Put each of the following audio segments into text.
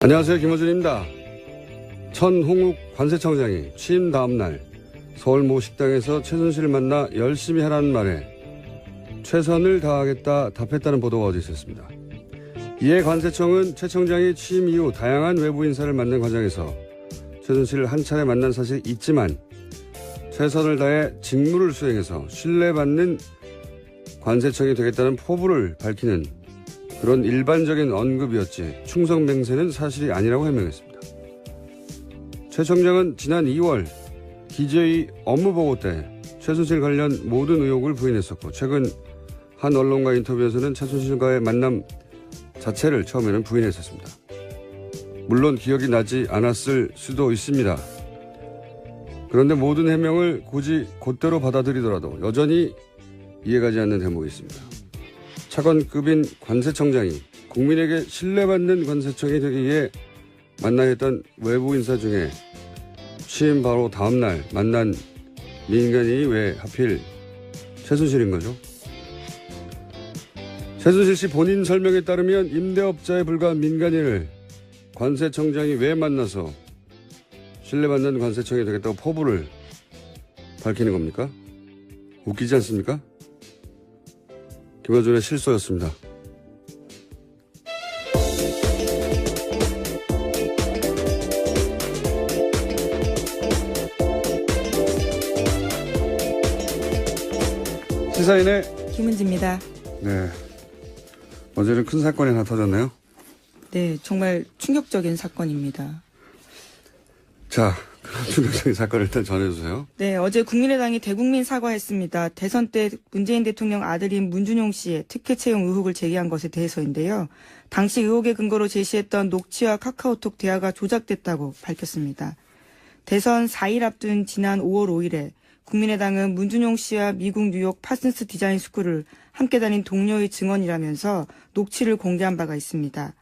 안녕하세요. 김어준입니다. 천홍욱 관세청장이 취임 다음 날 서울 모 식당에서 최순실을 만나 열심히 하라는 말에 최선을 다하겠다 답했다는 보도가 어제 있었습니다. 이에 관세청은 최 청장이 취임 이후 다양한 외부 인사를 만난 과정에서 최순실을 한 차례 만난 사실이 있지만 최선을 다해 직무를 수행해서 신뢰받는 관세청이 되겠다는 포부를 밝히는 그런 일반적인 언급이었지 충성맹세는 사실이 아니라고 해명했습니다. 최 청장은 지난 2월 DJI 업무보고 때 최순실 관련 모든 의혹을 부인했었고 최근 한 언론과 인터뷰에서는 최순실과의 만남 자체를 처음에는 부인했었습니다. 물론 기억이 나지 않았을 수도 있습니다. 그런데 모든 해명을 굳이 곧대로 받아들이더라도 여전히 이해가지 않는 대목이 있습니다. 차관급인 관세청장이 국민에게 신뢰받는 관세청이 되기 위해 만나야 했던 외부 인사 중에 취임 바로 다음날 만난 민간인이 왜 하필 최순실인 거죠? 최순실 씨 본인 설명에 따르면 임대업자에 불과한 민간인을 관세청장이 왜 만나서 신뢰받는 관세청이 되겠다고 포부를 밝히는 겁니까? 웃기지 않습니까? 김어준의 실소였습니다. 시사인의 김은지입니다. 네. 어제는 큰 사건이 하나 터졌네요. 네, 정말 충격적인 사건입니다. 자, 그런 충격적인 사건을 일단 전해주세요. 네, 어제 국민의당이 대국민 사과했습니다. 대선 때 문재인 대통령 아들인 문준용 씨의 특혜 채용 의혹을 제기한 것에 대해서인데요. 당시 의혹의 근거로 제시했던 녹취와 카카오톡 대화가 조작됐다고 밝혔습니다. 대선 4일 앞둔 지난 5월 5일에 국민의당은 문준용 씨와 미국 뉴욕 파슨스 디자인 스쿨을 함께 다닌 동료의 증언이라면서 녹취를 공개한 바가 있습니다.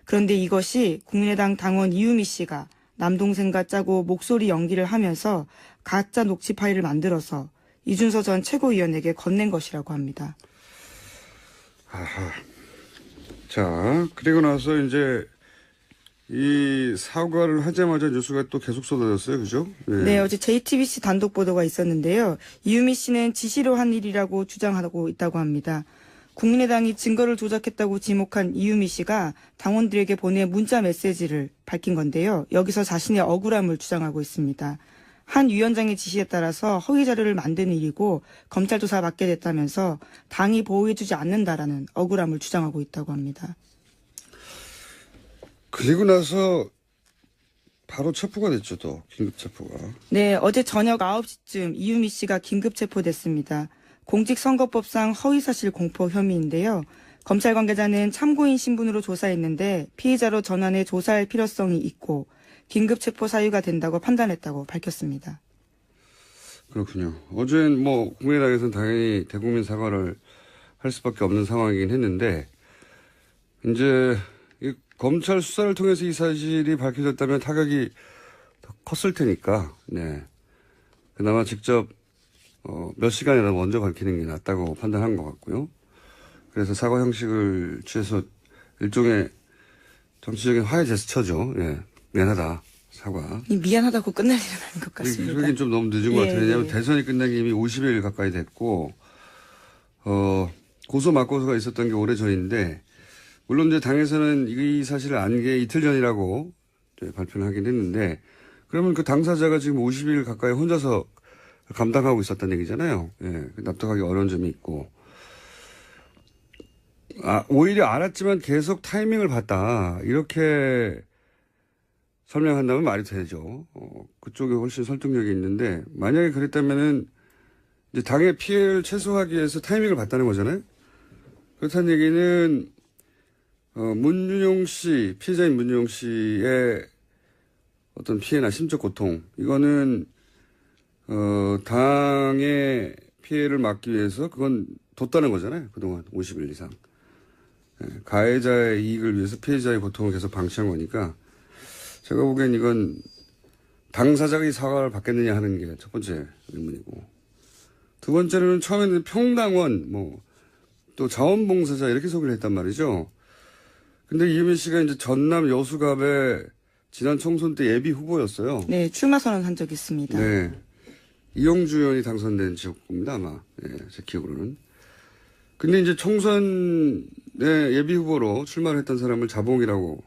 그런데 이것이 국민의당 당원 이유미 씨가 남동생과 짜고 목소리 연기를 하면서 가짜 녹취 파일을 만들어서 이준서 전 최고위원에게 건넨 것이라고 합니다. 아하. 자, 그리고 나서 이제 이 사과를 하자마자 뉴스가 또 계속 쏟아졌어요. 그죠? 네, 어제 JTBC 단독 보도가 있었는데요. 이유미 씨는 지시로 한 일이라고 주장하고 있다고 합니다. 국민의당이 증거를 조작했다고 지목한 이유미 씨가 당원들에게 보낸 문자 메시지를 밝힌 건데요. 여기서 자신의 억울함을 주장하고 있습니다. 한 위원장의 지시에 따라서 허위 자료를 만든 일이고 검찰 조사 받게 됐다면서 당이 보호해주지 않는다라는 억울함을 주장하고 있다고 합니다. 그리고 나서 바로 체포가 됐죠. 또 긴급 체포가. 네, 어제 저녁 9시쯤 이유미 씨가 긴급 체포됐습니다. 공직선거법상 허위사실 공포 혐의인데요. 검찰 관계자는 참고인 신분으로 조사했는데 피의자로 전환해 조사할 필요성이 있고 긴급 체포 사유가 된다고 판단했다고 밝혔습니다. 그렇군요. 어제는 뭐 국민의당에서는 당연히 대국민 사과를 할 수밖에 없는 상황이긴 했는데 이제 이 검찰 수사를 통해서 이 사실이 밝혀졌다면 타격이 더 컸을 테니까 네. 그나마 직접 몇 시간이나 먼저 밝히는 게 낫다고 판단한 것 같고요. 그래서 사과 형식을 취해서 일종의 정치적인 화해 제스처죠. 예. 미안하다. 사과. 미안하다고 끝날 일은 아닌 것 같습니다. 그러긴 좀 너무 늦은 것 같아요. 왜냐하면 대선이 끝난 게 이미 50일 가까이 됐고 고소 맞고소가 있었던 게 오래전인데 물론 이제 당에서는 이 사실을 안 게 이틀 전이라고 발표를 하긴 했는데 그러면 그 당사자가 지금 50일 가까이 혼자서 감당하고 있었다는 얘기잖아요. 예, 납득하기 어려운 점이 있고. 오히려 알았지만 계속 타이밍을 봤다. 이렇게 설명한다면 말이 되죠. 그쪽에 훨씬 설득력이 있는데 만약에 그랬다면은 이제 당의 피해를 최소화하기 위해서 타이밍을 봤다는 거잖아요. 그렇다는 얘기는 문준용 씨, 피해자인 문준용 씨의 어떤 피해나 심적 고통 이거는 당의 피해를 막기 위해서 그건 뒀다는 거잖아요. 그동안 50일 이상. 가해자의 이익을 위해서 피해자의 고통을 계속 방치한 거니까 제가 보기엔 이건 당사자가 이 사과를 받겠느냐 하는 게 첫 번째 의문이고 두 번째로는 처음에는 평당원 또 자원봉사자 이렇게 소개를 했단 말이죠. 근데 이유미 씨가 이제 전남 여수갑의 지난 총선 때 예비 후보였어요. 네, 출마 선언한 적이 있습니다. 네. 이용주 의원이 당선된 지역구입니다, 아마. 네, 제 기억으로는. 근데 이제 총선에 예비 후보로 출마를 했던 사람을 자봉이라고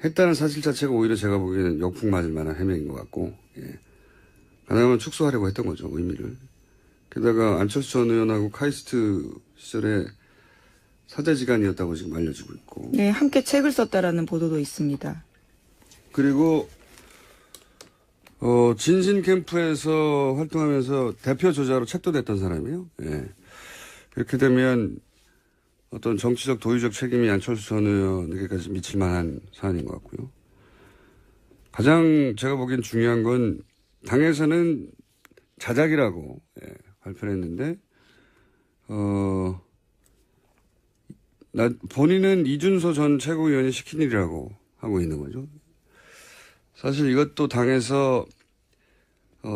했다는 사실 자체가 오히려 제가 보기에는 역풍 맞을 만한 해명인 것 같고, 예. 가능하면 축소하려고 했던 거죠, 의미를. 게다가 안철수 전 의원하고 카이스트 시절에 사제지간이었다고 지금 알려지고 있고. 네, 함께 책을 썼다라는 보도도 있습니다. 그리고, 진신 캠프에서 활동하면서 대표 저자로 책도 냈던 사람이에요. 예. 이렇게 되면 어떤 정치적 도의적 책임이 안철수 전 의원에게까지 미칠 만한 사안인 것 같고요. 가장 제가 보기엔 중요한 건 당에서는 자작이라고 발표를 했는데 본인은 이준서 전 최고위원이 시킨 일이라고 하고 있는 거죠. 사실 이것도 당에서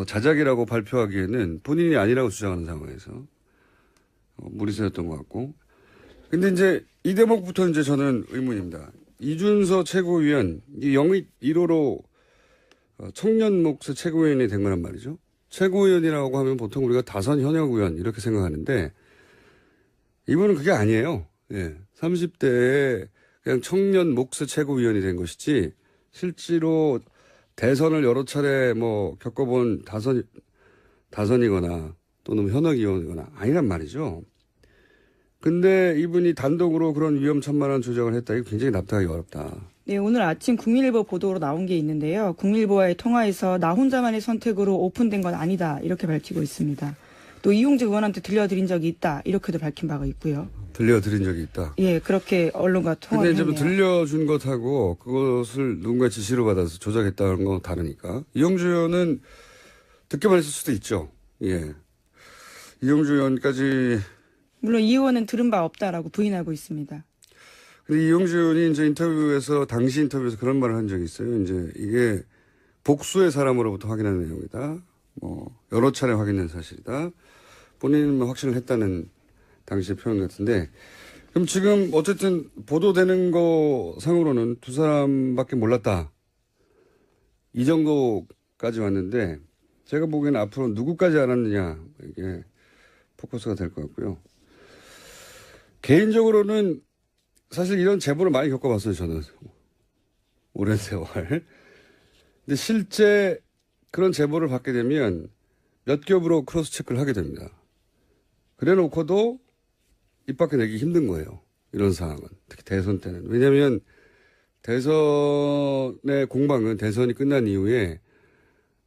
자작이라고 발표하기에는 본인이 아니라고 주장하는 상황에서 무리수였던 것 같고. 근데 이제 이 대목부터 이제 저는 의문입니다. 이준서 최고위원, 이 영입 1호로 청년 몫의 최고위원이 된 거란 말이죠. 최고위원이라고 하면 보통 우리가 다선 현역 의원 이렇게 생각하는데 이분은 그게 아니에요. 예. 30대에 그냥 청년 몫의 최고위원이 된 것이지 실제로 대선을 여러 차례 겪어본 다선이거나 또는 현역 의원이거나 아니란 말이죠. 근데 이분이 단독으로 그런 위험천만한 조작을 했다. 이거 굉장히 납득하기 어렵다. 네, 오늘 아침 국민일보 보도로 나온 게 있는데요. 국민일보와의 통화에서 나 혼자만의 선택으로 오픈된 건 아니다. 이렇게 밝히고 있습니다. 또 이용재 의원한테 들려드린 적이 있다. 이렇게도 밝힌 바가 있고요. 들려드린 적이 있다. 예, 그렇게 언론과 통화를 근데 했네요. 이제 들려준 것하고 그것을 누군가 지시를 받아서 조작했다는 건 다르니까. 이용주 의원은 듣기만 했을 수도 있죠. 예. 이용주 의원까지. 물론 이 의원은 들은 바 없다라고 부인하고 있습니다. 근데 이용주 의원이 이제 당시 인터뷰에서 그런 말을 한 적이 있어요. 이제 이게 복수의 사람으로부터 확인한 내용이다. 여러 차례 확인된 사실이다. 본인은 확신을 했다는 당시의 표현 같은데. 그럼 지금 어쨌든 보도되는 거 상으로는 두 사람밖에 몰랐다. 이 정도까지 왔는데 제가 보기에는 앞으로 누구까지 알았느냐 이게 포커스가 될 것 같고요. 개인적으로는 사실 이런 제보를 많이 겪어봤어요. 저는 오랜 세월. 근데 실제 그런 제보를 받게 되면 몇 겹으로 크로스 체크를 하게 됩니다. 그래 놓고도 입 밖에 내기 힘든 거예요. 이런 상황은. 특히 대선 때는. 왜냐하면 대선의 공방은 대선이 끝난 이후에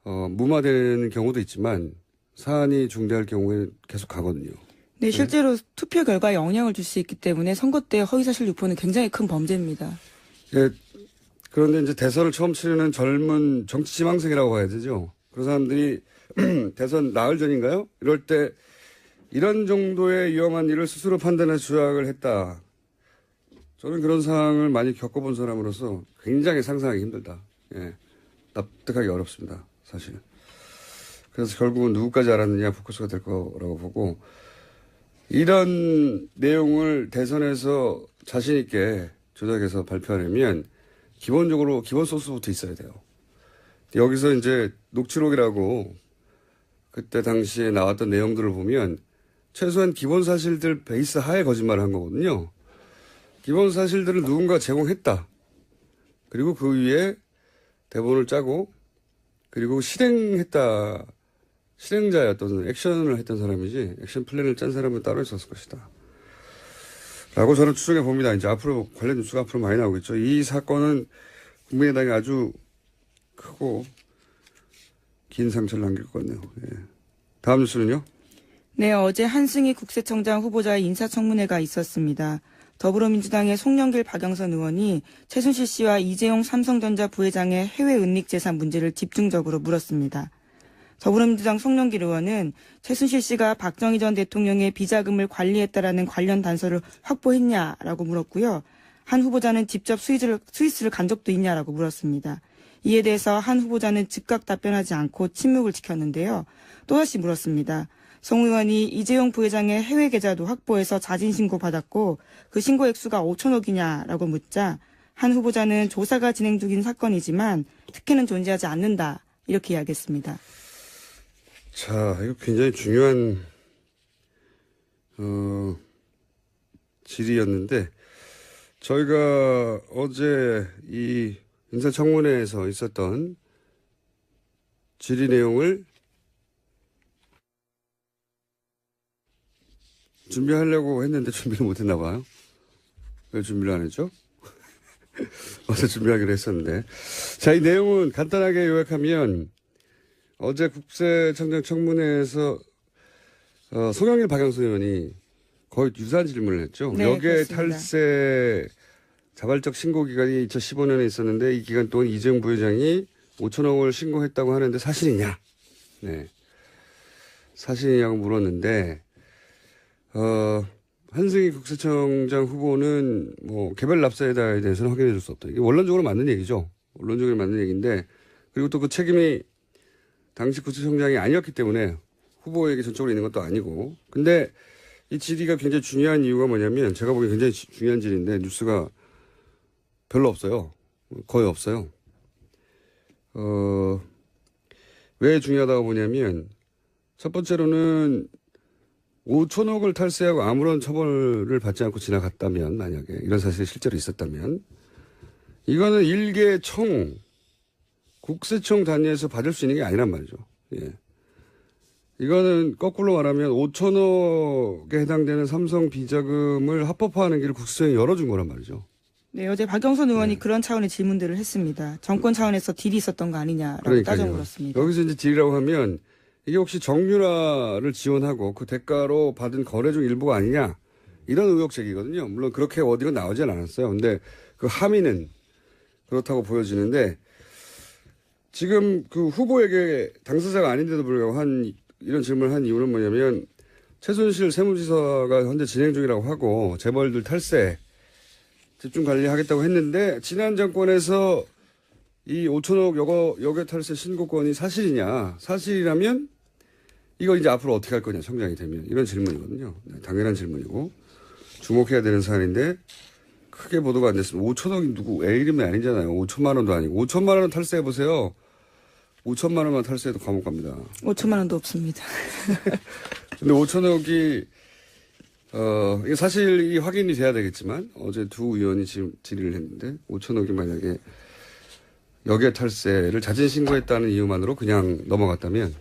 무마되는 경우도 있지만 사안이 중대할 경우에 계속 가거든요. 네, 실제로 투표 결과에 영향을 줄 수 있기 때문에 선거 때 허위사실 유포는 굉장히 큰 범죄입니다. 예, 그런데 이제 대선을 처음 치르는 젊은 정치 지망생이라고 봐야 되죠. 그런 사람들이 대선 나흘 전인가요? 이럴 때 이런 정도의 위험한 일을 스스로 판단해 조작을 했다. 저는 그런 상황을 많이 겪어본 사람으로서 굉장히 상상하기 힘들다. 예, 납득하기 어렵습니다. 사실. 그래서 결국은 누구까지 알았느냐 포커스가 될 거라고 보고 이런 내용을 대선에서 자신 있게 조작해서 발표하려면 기본적으로 기본 소스부터 있어야 돼요. 여기서 이제 녹취록이라고 그때 당시에 나왔던 내용들을 보면 최소한 기본 사실들 베이스 하에 거짓말을 한 거거든요. 기본 사실들을 누군가 제공했다. 그리고 그 위에 대본을 짜고 그리고 실행자였던 액션을 했던 사람이지 액션 플랜을 짠 사람은 따로 있었을 것이다. 라고 저는 추정해 봅니다. 이제 앞으로 관련 뉴스가 앞으로 많이 나오겠죠. 이 사건은 국민의당에 아주 크고 긴 상처를 남길 것 같네요. 예. 다음 뉴스는요? 네, 어제 한승희 국세청장 후보자의 인사청문회가 있었습니다. 더불어민주당의 송영길 박영선 의원이 최순실 씨와 이재용 삼성전자 부회장의 해외 은닉 재산 문제를 집중적으로 물었습니다. 더불어민주당 송영길 의원은 최순실 씨가 박정희 전 대통령의 비자금을 관리했다라는 관련 단서를 확보했냐라고 물었고요. 한 후보자는 직접 스위스를 간 적도 있냐라고 물었습니다. 이에 대해서 한 후보자는 즉각 답변하지 않고 침묵을 지켰는데요. 또다시 물었습니다. 송 의원이 이재용 부회장의 해외 계좌도 확보해서 자진 신고받았고 그 신고 액수가 5천억이냐라고 묻자 한 후보자는 조사가 진행 중인 사건이지만 특혜는 존재하지 않는다 이렇게 이야기했습니다. 자, 이거 굉장히 중요한 질의였는데 저희가 어제 이 인사청문회에서 있었던 질의 내용을 준비하려고 했는데 준비를 못했나 봐요. 왜 준비를 안 했죠? 어제 준비하기로 했었는데. 자, 이 내용은 간단하게 요약하면 어제 국세청장 청문회에서 송영길 박영수 의원이 거의 유사한 질문을 했죠. 네, 여기에 그렇습니다. 탈세 자발적 신고 기간이 2015년에 있었는데 이 기간 동안 이재용 부회장이 5천억을 신고했다고 하는데 사실이냐? 네. 사실이냐고 물었는데 한승희 국세청장 후보는 뭐 개별 납세에다에 대해서는 확인해 줄 수 없다. 이게 원론적으로 맞는 얘기죠. 원론적으로 맞는 얘기인데 그리고 또 그 책임이 당시 국세청장이 아니었기 때문에 후보에게 전적으로 있는 것도 아니고. 근데 이 질의가 굉장히 중요한 이유가 뭐냐면 제가 보기엔 굉장히 중요한 질의인데 뉴스가 별로 없어요. 거의 없어요. 왜 중요하다고 보냐면 첫 번째로는 5천억을 탈세하고 아무런 처벌을 받지 않고 지나갔다면 만약에 이런 사실이 실제로 있었다면 이거는 일개 청 국세청 단위에서 받을 수 있는 게 아니란 말이죠. 예. 이거는 거꾸로 말하면 5천억에 해당되는 삼성 비자금을 합법화하는 길을 국세청이 열어준 거란 말이죠. 네, 어제 박영선 의원이 그런 차원의 질문들을 했습니다. 정권 차원에서 딜이 있었던 거 아니냐라고 따져 물었습니다. 여기서 이제 딜이라고 하면 이게 혹시 정유라를 지원하고 그 대가로 받은 거래 중 일부가 아니냐 이런 의혹 제기거든요. 물론 그렇게 어디가 나오진 않았어요. 근데 그 함의는 그렇다고 보여지는데 지금 그 후보에게 당사자가 아닌데도 불구하고 이런 질문을 한 이유는 뭐냐면 최순실 세무지사가 현재 진행 중이라고 하고 재벌들 탈세 집중 관리하겠다고 했는데 지난 정권에서 이 5천억 여객 탈세 신고권이 사실이냐? 사실이라면 이거 이제 앞으로 어떻게 할 거냐? 청장이 되면 이런 질문이거든요. 네, 당연한 질문이고 주목해야 되는 사안인데 크게 보도가 안 됐습니다. 5천억이 누구 애 이름이 아니잖아요. 5천만 원도 아니고 5천만 원 탈세해 보세요. 5천만 원만 탈세해도 감옥 갑니다. 5천만 원도 없습니다. 근데 5천억이 이게 사실이 확인이 돼야 되겠지만 어제 두 의원이 지금 질의를 했는데 5천억이 만약에 여객 탈세를 자진 신고했다는 이유만으로 그냥 넘어갔다면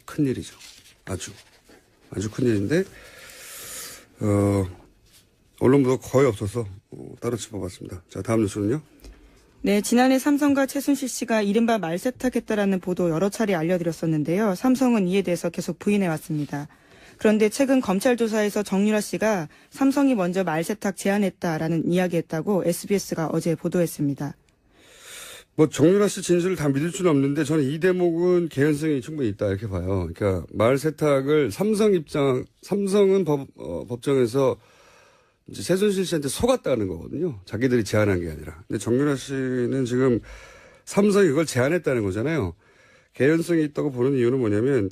큰일이죠. 아주 큰일인데 언론 보도 거의 없어서 따로 짚어봤습니다. 자, 다음 뉴스는요. 네, 지난해 삼성과 최순실 씨가 이른바 말세탁했다라는 보도 여러 차례 알려드렸었는데요. 삼성은 이에 대해서 계속 부인해왔습니다. 그런데 최근 검찰 조사에서 정유라 씨가 삼성이 먼저 말세탁 제안했다라는 이야기했다고 SBS가 어제 보도했습니다. 뭐 정유라 씨 진술을 다 믿을 수는 없는데 저는 이 대목은 개연성이 충분히 있다 이렇게 봐요. 그러니까 말세탁을 삼성은 법정에서 이제 최순실 씨한테 속았다는 거거든요. 자기들이 제안한 게 아니라. 근데 정유라 씨는 지금 삼성이 그걸 제안했다는 거잖아요. 개연성이 있다고 보는 이유는 뭐냐면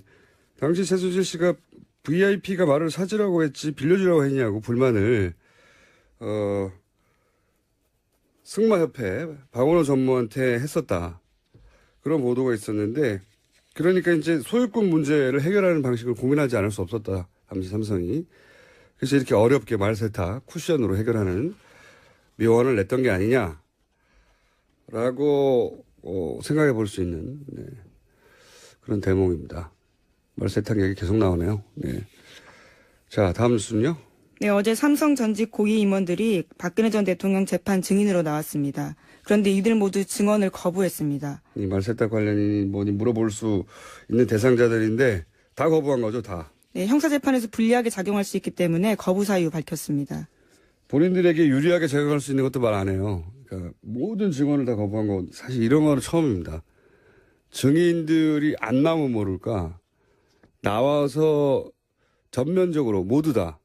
당시 최순실 씨가 VIP가 말을 사주라고 했지 빌려주라고 했냐고 불만을 승마협회 박원호 전무한테 했었다. 그런 보도가 있었는데 그러니까 이제 소유권 문제를 해결하는 방식을 고민하지 않을 수 없었다. 당시 삼성이. 그래서 이렇게 어렵게 말세탁 쿠션으로 해결하는 묘안을 냈던 게 아니냐라고 생각해 볼 수 있는 그런 대목입니다. 말세탁 얘기 계속 나오네요. 네. 자, 다음 뉴스는요. 네, 어제 삼성 전직 고위 임원들이 박근혜 전 대통령 재판 증인으로 나왔습니다. 그런데 이들 모두 증언을 거부했습니다. 이 말세탁 관련이 뭐니 물어볼 수 있는 대상자들인데 다 거부한 거죠, 다. 네, 형사재판에서 불리하게 작용할 수 있기 때문에 거부 사유 밝혔습니다. 본인들에게 유리하게 작용할 수 있는 것도 말 안 해요. 그러니까 모든 증언을 다 거부한 건 사실 이런 거는 처음입니다. 증인들이 안 나오면 모를까. 나와서 전면적으로 모두 다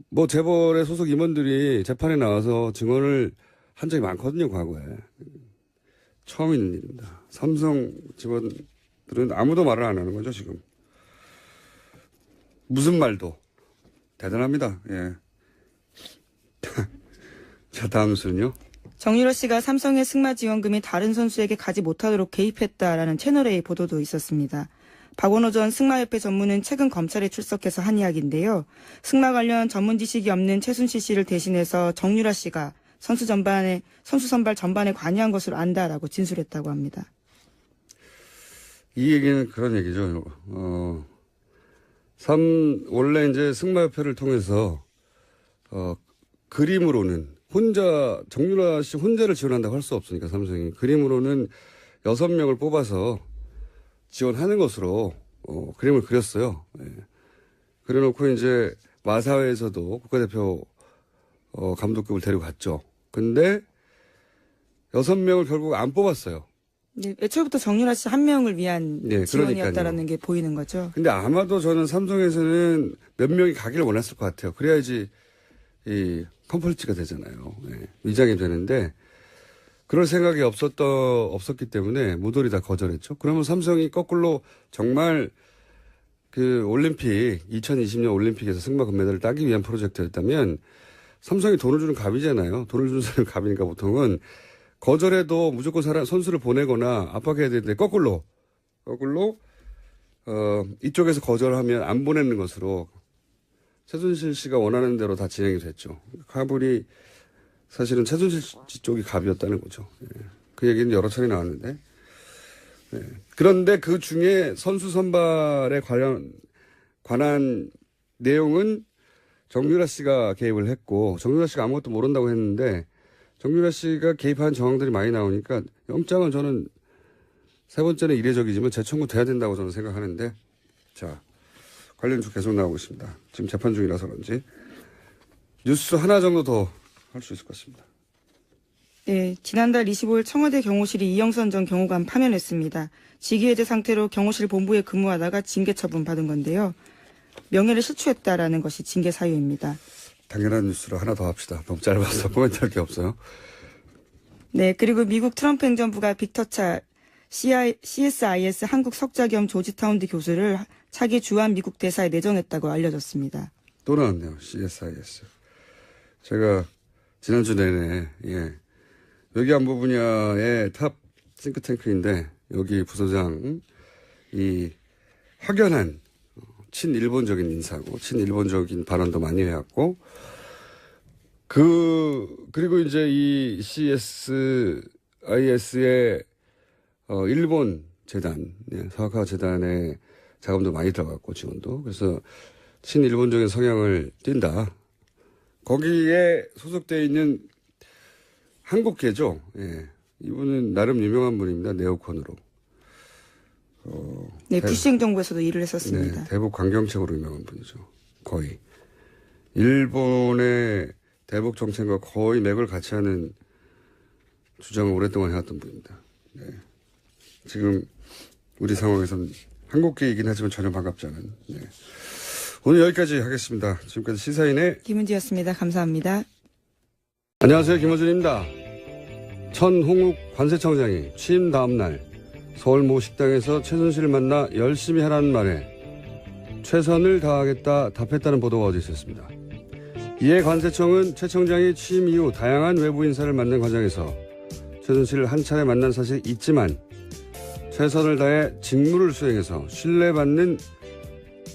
뭐 재벌의 소속 임원들이 재판에 나와서 증언을 한 적이 많거든요, 과거에. 처음 있는 일입니다. 삼성 직원 사람들은 아무도 말을 안 하는 거죠, 지금. 무슨 말도. 대단합니다. 예. 자, 다음 순요. 정유라 씨가 삼성의 승마 지원금이 다른 선수에게 가지 못하도록 개입했다라는 채널A 보도도 있었습니다. 박원호 전 승마협회 전무는 최근 검찰에 출석해서 한 이야기인데요. 승마 관련 전문 지식이 없는 최순실 씨를 대신해서 정유라 씨가 선수 선발 전반에 관여한 것으로 안다라고 진술했다고 합니다. 이 얘기는 그런 얘기죠. 원래 이제 승마협회를 통해서, 그림으로는 정유라 씨 혼자를 지원한다고 할 수 없으니까 삼성이. 그림으로는 6명을 뽑아서 지원하는 것으로, 그림을 그렸어요. 예. 그래놓고 이제 마사회에서도 국가대표, 감독급을 데려갔죠. 근데 6명을 결국 안 뽑았어요. 네, 애초부터 정유라 씨 한 명을 위한 지원이었다라는 게 보이는 거죠. 근데 아마도 저는 삼성에서는 몇 명이 가기를 원했을 것 같아요. 그래야지 이 컴플리츠가 되잖아요. 예, 위장이 되는데 그럴 생각이 없었기 때문에 모조리 다 거절했죠. 그러면 삼성이 거꾸로 정말 그 올림픽 2020년 올림픽에서 승마 금메달을 따기 위한 프로젝트였다면 삼성이 돈을 주는 갑이잖아요. 돈을 주는 사람이 갑이니까 보통은 거절해도 무조건 선수를 보내거나 압박해야 되는데 거꾸로 이쪽에서 거절하면 안 보내는 것으로 최순실 씨가 원하는 대로 다 진행이 됐죠. 카불이 사실은 최순실 씨 쪽이 갑이었다는 거죠. 예. 그 얘기는 여러 차례 나왔는데. 예. 그런데 그 중에 선수 선발에 관한 내용은 정유라 씨가 개입을 했고 정유라 씨가 아무것도 모른다고 했는데 정유라 씨가 개입한 정황들이 많이 나오니까 영장은 저는 세 번째는 이례적이지만 재청구 돼야 된다고 저는 생각하는데 자 관련 쭉 계속 나오고 있습니다. 지금 재판 중이라서 그런지 뉴스 하나 정도 더 할 수 있을 것 같습니다. 네, 지난달 25일 청와대 경호실이 이영선 전 경호관 파면했습니다. 직위해제 상태로 경호실 본부에 근무하다가 징계 처분 받은 건데요. 명예를 실추했다라는 것이 징계 사유입니다. 당연한 뉴스로 하나 더 합시다. 너무 짧아서 코멘트할 게 없어요. 네, 그리고 미국 트럼프 행정부가 빅터차 CSIS 한국 석자 겸 조지타운드 교수를 차기 주한 미국 대사에 내정했다고 알려졌습니다. 또 나왔네요. CSIS. 제가 지난주 내내 외교안보 분야의 탑 싱크탱크인데 여기 부소장 이 확연한 친일본적인 인사고 친일본적인 발언도 많이 해왔고 그리고 이제 이 CSIS의 일본 재단 사학화 재단의 자금도 많이 들어갔고 지원도 그래서 친일본적인 성향을 띈다. 거기에 소속되어 있는 한국계죠. 예. 이분은 나름 유명한 분입니다. 네오콘으로. 네, 부시 행정부에서도 일을 했었습니다. 네, 대북 강경책으로 유명한 분이죠. 거의. 일본의 대북 정책과 거의 맥을 같이 하는 주장을 오랫동안 해왔던 분입니다. 네. 지금 우리 상황에서는 한국계이긴 하지만 전혀 반갑지 않은. 네. 오늘 여기까지 하겠습니다. 지금까지 시사인의 김은지였습니다. 감사합니다. 안녕하세요. 김어준입니다. 천홍욱 관세청장이 취임 다음 날 서울 모 식당에서 최순실을 만나 열심히 하라는 말에 최선을 다하겠다 답했다는 보도가 어제 있었습니다. 이에 관세청은 최 청장이 취임 이후 다양한 외부 인사를 만난 과정에서 최순실을 한 차례 만난 사실이 있지만 최선을 다해 직무를 수행해서 신뢰받는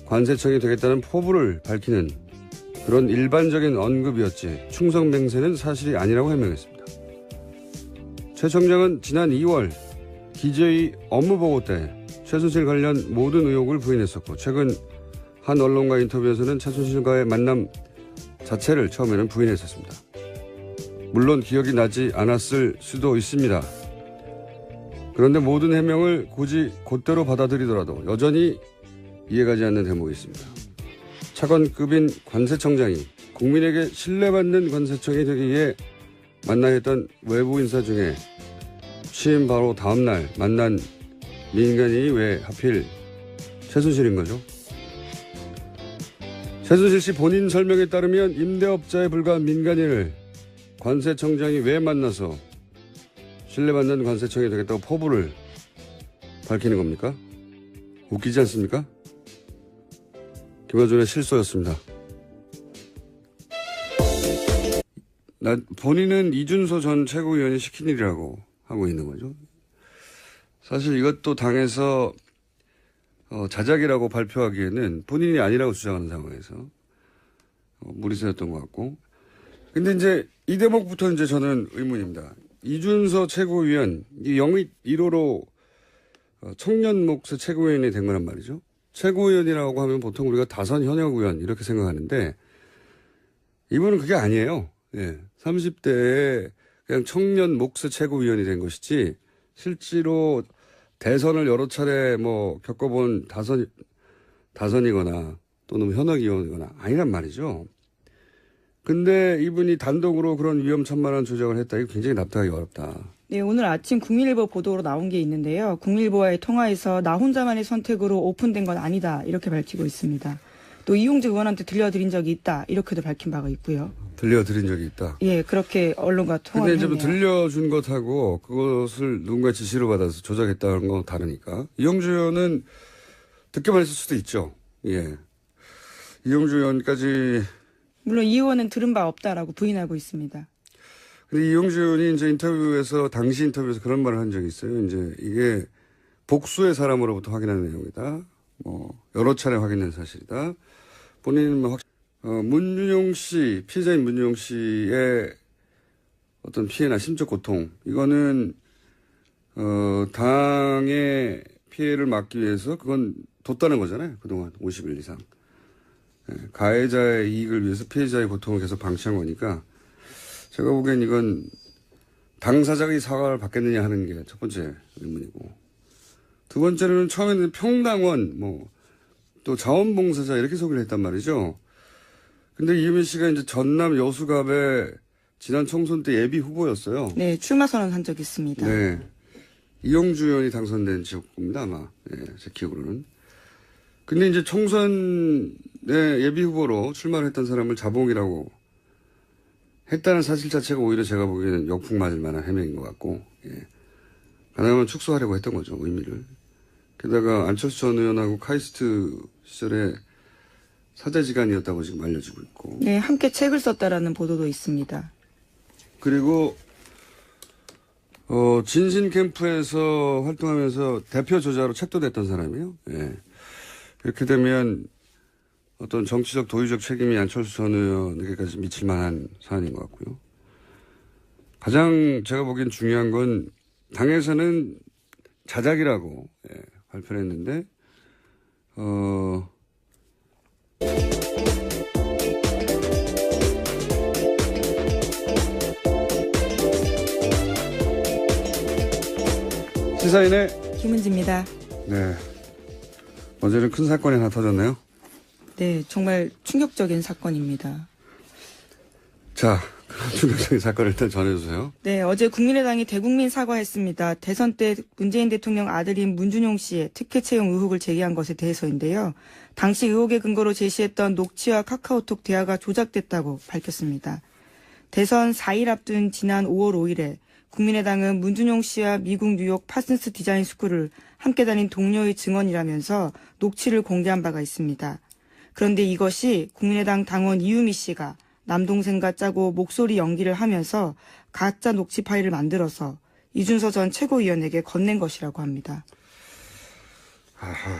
관세청이 되겠다는 포부를 밝히는 그런 일반적인 언급이었지 충성맹세는 사실이 아니라고 해명했습니다. 최 청장은 지난 2월 기재위 업무보고 때 최순실 관련 모든 의혹을 부인했었고 최근 한 언론과 인터뷰에서는 최순실과의 만남 자체를 처음에는 부인했었습니다. 물론 기억이 나지 않았을 수도 있습니다. 그런데 모든 해명을 굳이 곧대로 받아들이더라도 여전히 이해가지 않는 대목이 있습니다. 차관급인 관세청장이 국민에게 신뢰받는 관세청이 되기 위해 만나야 했던 외부 인사 중에 취임 바로 다음날 만난 민간인이 왜 하필 최순실인 거죠? 최순실 씨 본인 설명에 따르면 임대업자에 불과한 민간인을 관세청장이 왜 만나서 신뢰받는 관세청이 되겠다고 포부를 밝히는 겁니까? 웃기지 않습니까? 김어준의 실소였습니다. 본인은 이준서 전 최고위원이 시킨 일이라고 하고 있는 거죠. 사실 이것도 당에서 자작이라고 발표하기에는 본인이 아니라고 주장하는 상황에서 무리수였던 것 같고. 근데 이제 이 대목부터 이제 저는 의문입니다. 이준서 최고위원, 이 영입 1호로 청년 몫의 최고위원이 된 거란 말이죠. 최고위원이라고 하면 보통 우리가 다선 현역 의원 이렇게 생각하는데 이분은 그게 아니에요. 예. 30대에 그냥 청년 몫의 최고위원이 된 것이지 실제로 대선을 여러 차례 겪어본 다선이거나 또는 현역 의원이거나 아니란 말이죠. 근데 이분이 단독으로 그런 위험천만한 조작을 했다. 이거 굉장히 납득하기 어렵다. 네, 오늘 아침 국민일보 보도로 나온 게 있는데요. 국민일보와의 통화에서 나 혼자만의 선택으로 오픈된 건 아니다. 이렇게 밝히고 있습니다. 또 이용주 의원한테 들려드린 적이 있다. 이렇게도 밝힌 바가 있고요. 들려드린 적이 있다. 예, 그렇게 언론과 통화를 근데 했네요. 이제 들려준 것하고 그것을 누군가 지시를 받아서 조작했다는 건 다르니까. 이용주 의원은 듣기만 했을 수도 있죠. 예. 이용주 의원까지. 물론 이 의원은 들은 바 없다라고 부인하고 있습니다. 근데 이용주 의원이 이제 당시 인터뷰에서 그런 말을 한 적이 있어요. 이제 이게 복수의 사람으로부터 확인한 내용이다. 여러 차례 확인된 사실이다. 본인은 문준용 씨, 피해자인 문준용 씨의 어떤 피해나 심적 고통, 이거는, 당의 피해를 막기 위해서 그건 뒀다는 거잖아요. 그동안 50일 이상. 가해자의 이익을 위해서 피해자의 고통을 계속 방치한 거니까 제가 보기엔 이건 당사자가 이 사과를 받겠느냐 하는 게 첫 번째 의문이고, 두 번째로는 처음에는 평당원, 또 자원봉사자 이렇게 소개를 했단 말이죠. 근데 이유민 씨가 이제 전남 여수갑에 지난 총선 때 예비 후보였어요. 네, 출마 선언한 적이 있습니다. 네. 이용주 의원이 당선된 지역구입니다, 아마. 네, 제 기억으로는. 근데 이제 총선에 예비 후보로 출마를 했던 사람을 자봉이라고 했다는 사실 자체가 오히려 제가 보기에는 역풍 맞을 만한 해명인 것 같고, 예. 가능하면 축소하려고 했던 거죠, 의미를. 게다가 안철수 전 의원하고 카이스트 시절에 사제지간이었다고 지금 알려지고 있고. 네, 함께 책을 썼다라는 보도도 있습니다. 그리고 진신 캠프에서 활동하면서 대표 저자로 책도 냈던 사람이에요. 예. 이렇게 되면 어떤 정치적 도의적 책임이 안철수 전 의원에게까지 미칠 만한 사안인 것 같고요. 가장 제가 보기엔 중요한 건 당에서는 자작이라고 발표를 했는데 시사인의 김은지입니다. 네. 어제는 큰 사건이 하나 터졌네요. 네, 정말 충격적인 사건입니다. 자, 그런 충격적인 사건을 일단 전해주세요. 네, 어제 국민의당이 대국민 사과했습니다. 대선 때 문재인 대통령 아들인 문준용 씨의 특혜 채용 의혹을 제기한 것에 대해서인데요. 당시 의혹의 근거로 제시했던 녹취와 카카오톡 대화가 조작됐다고 밝혔습니다. 대선 4일 앞둔 지난 5월 5일에 국민의당은 문준용 씨와 미국 뉴욕 파슨스 디자인 스쿨을 함께 다닌 동료의 증언이라면서 녹취를 공개한 바가 있습니다. 그런데 이것이 국민의당 당원 이유미 씨가 남동생과 짜고 목소리 연기를 하면서 가짜 녹취 파일을 만들어서 이준서 전 최고위원에게 건넨 것이라고 합니다. 아하.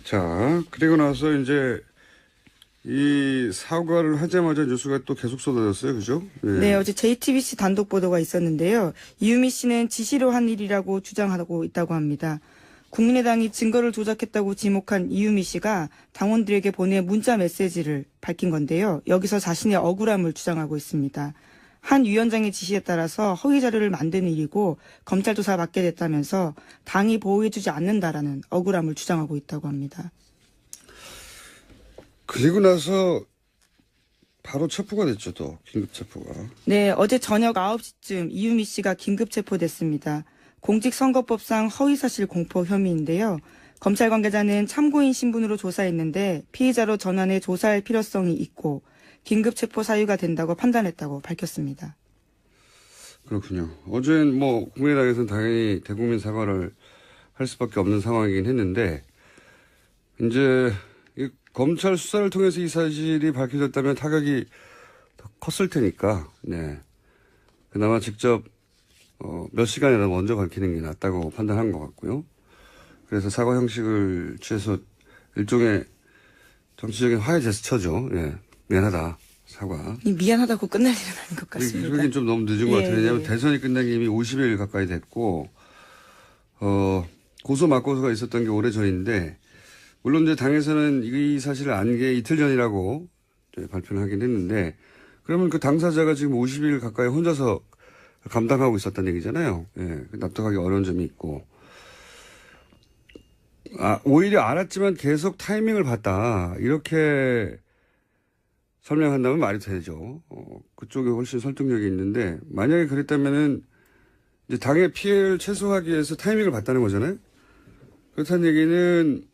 자, 그리고 나서 이제 이 사과를 하자마자 뉴스가 또 계속 쏟아졌어요. 그죠? 네, 어제 JTBC 단독 보도가 있었는데요. 이유미 씨는 지시로 한 일이라고 주장하고 있다고 합니다. 국민의당이 증거를 조작했다고 지목한 이유미 씨가 당원들에게 보낸 문자 메시지를 밝힌 건데요. 여기서 자신의 억울함을 주장하고 있습니다. 한 위원장의 지시에 따라서 허위 자료를 만드는 일이고 검찰 조사 받게 됐다면서 당이 보호해주지 않는다라는 억울함을 주장하고 있다고 합니다. 그리고 나서 바로 체포가 됐죠. 또 긴급 체포가. 네, 어제 저녁 9시쯤 이유미 씨가 긴급 체포됐습니다. 공직선거법상 허위사실 공표 혐의인데요. 검찰 관계자는 참고인 신분으로 조사했는데 피의자로 전환해 조사할 필요성이 있고 긴급 체포 사유가 된다고 판단했다고 밝혔습니다. 그렇군요. 어제는 국민의당에서는 당연히 대국민 사과를 할 수밖에 없는 상황이긴 했는데, 이제, 이 검찰 수사를 통해서 이 사실이 밝혀졌다면 타격이 더 컸을 테니까, 네. 그나마 직접, 몇 시간이라도 먼저 밝히는 게 낫다고 판단한 것 같고요. 그래서 사과 형식을 취해서 일종의 정치적인 화해 제스처죠. 예. 미안하다. 사과. 미안하다고 끝날 일은 아닌 것 같습니다. 그러긴 좀 너무 늦은 것 같아요. 왜냐하면 예. 대선이 끝난 게 이미 50일 가까이 됐고, 고소 맞고소가 있었던 게 오래전인데, 물론 이제 당에서는 이 사실을 안 게 이틀 전이라고 발표를 하긴 했는데, 그러면 그 당사자가 지금 50일 가까이 혼자서 감당하고 있었다는 얘기잖아요. 예. 납득하기 어려운 점이 있고. 오히려 알았지만 계속 타이밍을 봤다. 이렇게 설명한다면 말이 되죠. 그쪽에 훨씬 설득력이 있는데, 만약에 그랬다면은, 이제 당의 피해를 최소화하기 위해서 타이밍을 봤다는 거잖아요? 그렇다는 얘기는,